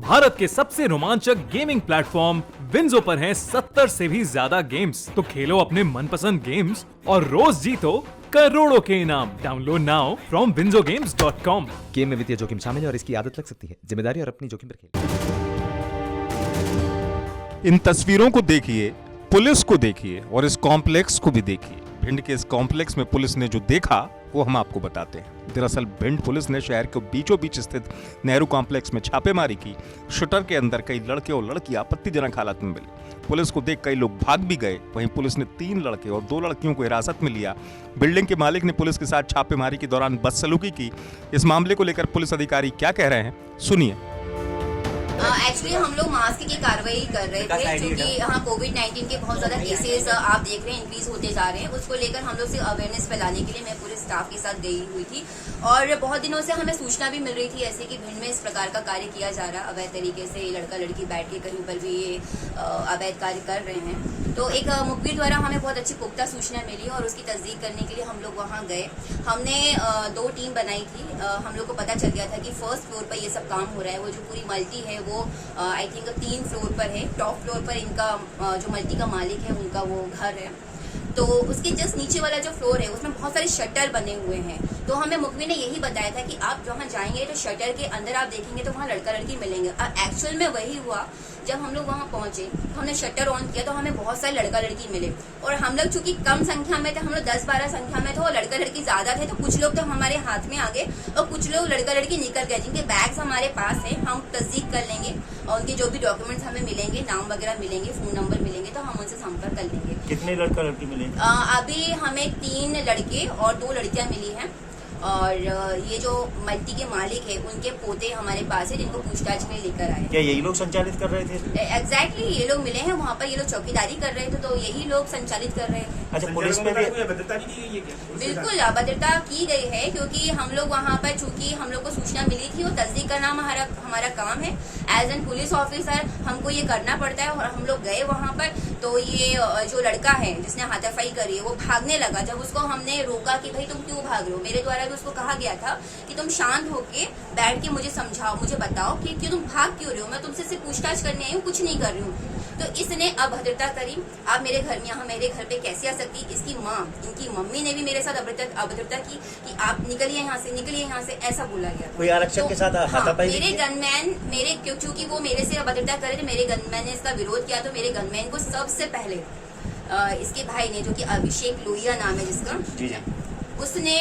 भारत के सबसे रोमांचक गेमिंग प्लेटफॉर्म विंजो पर हैं 70 से भी ज्यादा गेम्स। तो खेलो अपने मनपसंद गेम्स और रोज जीतो करोड़ों के इनाम। Download now from winzogames.com। Game में वित्तीय जोखिम शामिल है और इसकी आदत लग सकती है। जिम्मेदारी और अपनी जोखिम पर खेलें। इन तस्वीरों को देखिए, पुलिस को देखिए और इस कॉम्प्लेक्स को भी देखिए। भिंड के इस कॉम्प्लेक्स में पुलिस ने जो देखा वो हम आपको बताते हैं। दरअसल भिंड पुलिस ने शहर के बीचों बीच स्थित नेहरू कॉम्प्लेक्स में छापेमारी की। शटर के अंदर कई लड़के और लड़कियां आपत्तिजनक हालत में मिली। पुलिस को देख कई लोग भाग भी गए। वहीं पुलिस ने 3 लड़के और 2 लड़कियों को हिरासत में लिया। बिल्डिंग के मालिक ने पुलिस के साथ छापेमारी के दौरान बदसलूकी की। इस मामले को लेकर पुलिस अधिकारी क्या कह रहे हैं, सुनिए। एक्चुअली हम लोग मास्क की कार्रवाई कर रहे थे क्योंकि यहाँ कोविड-19 के बहुत ज्यादा केसेस आप देख रहे हैं इंक्रीज होते जा रहे हैं। उसको लेकर हम लोग से अवेयरनेस फैलाने के लिए मैं पूरे स्टाफ के साथ गई हुई थी और बहुत दिनों से हमें सूचना भी मिल रही थी ऐसे कि भिंड में इस प्रकार का कार्य किया जा रहा है। अवैध तरीके से लड़का लड़की बैठ के कहीं पर भी ये अवैध कार्य कर रहे हैं। तो एक मुखबिर द्वारा हमें बहुत अच्छी पुख्ता सूचना मिली और उसकी तस्दीक करने के लिए हम लोग वहाँ गए। हमने 2 टीम बनाई थी। हम लोग को पता चल गया था कि फर्स्ट फ्लोर पर ये सब काम हो रहा है। वो जो पूरी मल्टी है वो आई थिंक 3 फ्लोर पर है। टॉप फ्लोर पर इनका जो मल्टी का मालिक है उनका वो घर है। तो उसके जस्ट नीचे वाला जो फ्लोर है उसमें बहुत सारे शटर बने हुए हैं। तो हमें मुखबिर ने यही बताया था कि आप जहाँ जाएंगे तो शटर के अंदर आप देखेंगे तो वहाँ लड़का लड़की मिलेंगे। और एक्चुअल में वही हुआ। जब हम लोग वहाँ पहुंचे तो हमने शटर ऑन किया तो हमें बहुत सारे लड़का लड़की मिले और हम लोग चूंकि कम संख्या में थे, हम लोग 10-12 संख्या में थे और लड़का लड़की ज्यादा थे। तो कुछ लोग तो हमारे हाथ में आ गए और कुछ लोग लड़का लड़की निकल गए जिनके बैग्स हमारे पास है। हम तस्दीक कर लेंगे और उनके जो भी डॉक्यूमेंट्स हमें मिलेंगे, नाम वगैरह मिलेंगे, फोन नंबर मिलेंगे तो हम उनसे संपर्क कर लेंगे। कितने लड़का लड़की मिले? अभी हमें 3 लड़के और 2 लड़कियां मिली हैं और ये जो मल्टी के मालिक है उनके पोते हमारे पास है जिनको पूछताछ में लेकर आए। क्या यही लोग संचालित कर रहे थे? एग्जैक्टली ये लोग मिले हैं वहाँ पर। ये लोग चौकीदारी कर रहे थे तो यही लोग संचालित कर रहे हैं। अच्छा, पुलिस में भी बिल्कुल अभद्रता की गई है क्योंकि हम लोग वहाँ पर चूंकि हम लोग को सूचना मिली थी और तस्दीक करना हमारा काम है। एज एन पुलिस ऑफिसर हमको ये करना पड़ता है और हम लोग गए वहाँ पर। तो ये जो लड़का है जिसने हाथापाई करी है वो भागने लगा। जब उसको हमने रोका कि भाई तुम क्यों भाग रहे हो, मेरे द्वारा भी उसको कहा गया था कि तुम शांत होके बैठ के मुझे समझाओ, मुझे बताओ कि क्यों तुम भाग क्यों रहे हो। मैं तुमसे सिर्फ पूछताछ करने आई हूँ, कुछ नहीं कर रही हूँ। तो इसने अभद्रता करी। आप मेरे घर में यहाँ मेरे घर पे कैसे आ सकती? इसकी माँ, इनकी मम्मी ने भी मेरे साथ अभद्रता की कि आप निकलिए यहाँ से, निकलिए यहाँ से, ऐसा बोला गया। कोई आरक्षक के साथ हाथापाई? मेरे गनमैन चूंकि वो मेरे से अभद्रता करे थे, मेरे गनमैन ने इसका विरोध किया तो मेरे गनमैन को सबसे पहले इसके भाई ने, जो कि अभिषेक लोहिया नाम है जिसका, उसने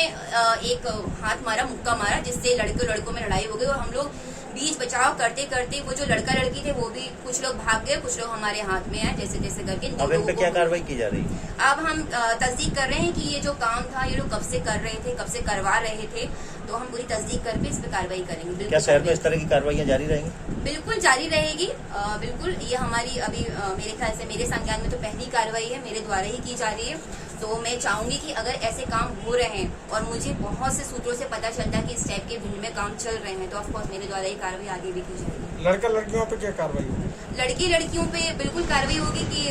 एक हाथ मारा, मुक्का मारा, जिससे लड़कों में लड़ाई हो गई और हम लोग बीच बचाव करते करते वो जो लड़का लड़की थे वो भी कुछ लोग भाग गए, कुछ लोग हमारे हाथ में आए जैसे जैसे करके। अब इन पे क्या कार्रवाई की जा रही है? अब हम तस्दीक कर रहे हैं कि ये जो काम था ये लोग कब से कर रहे थे, कब से करवा रहे थे। तो हम पूरी तस्दीक करके इस पे कार्रवाई करेंगे। क्या शहर में इस तरह की कार्रवाइयाँ जारी रहेंगी? बिल्कुल जारी रहेगी। बिल्कुल ये हमारी अभी मेरे ख्याल से मेरे संज्ञान में तो पहली कार्रवाई है, मेरे द्वारा ही की जा रही है। तो मैं चाहूंगी कि अगर ऐसे काम हो रहे हैं और मुझे बहुत से सूत्रों से पता चलता है कि इस टाइप के भिंड में काम चल रहे हैं तो ऑफकोर्स मेरे द्वारा ये कार्रवाई आगे भी की जाएगी। लड़का लड़कियों पे क्या कार्रवाई होगी? लड़के लड़कियों पे बिल्कुल कार्रवाई होगी कि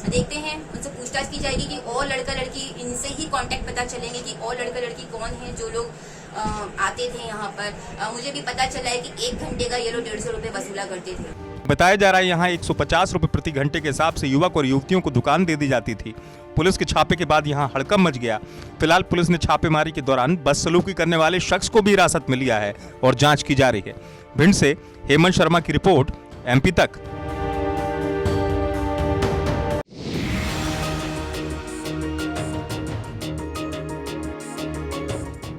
देखते हैं, उनसे पूछताछ की जाएगी कि और लड़का लड़की, इनसे ही कांटेक्ट पता चलेंगे कि और लड़का लड़की कौन है जो लोग आते थे यहाँ पर। मुझे भी पता चला है कि 1 घंटे का ये लोग 150 रुपए वसूला करते थे। बताया जा रहा है यहाँ 150 रुपए प्रति घंटे के हिसाब से युवक और युवतियों को दुकान दे दी जाती थी। पुलिस के छापे के बाद यहाँ हड़कंप मच गया। फिलहाल पुलिस ने छापेमारी के दौरान बदसलूकी करने वाले शख्स को भी हिरासत में लिया है और जांच की जा रही है। भिंड से हेमंत शर्मा की रिपोर्ट, MP तक।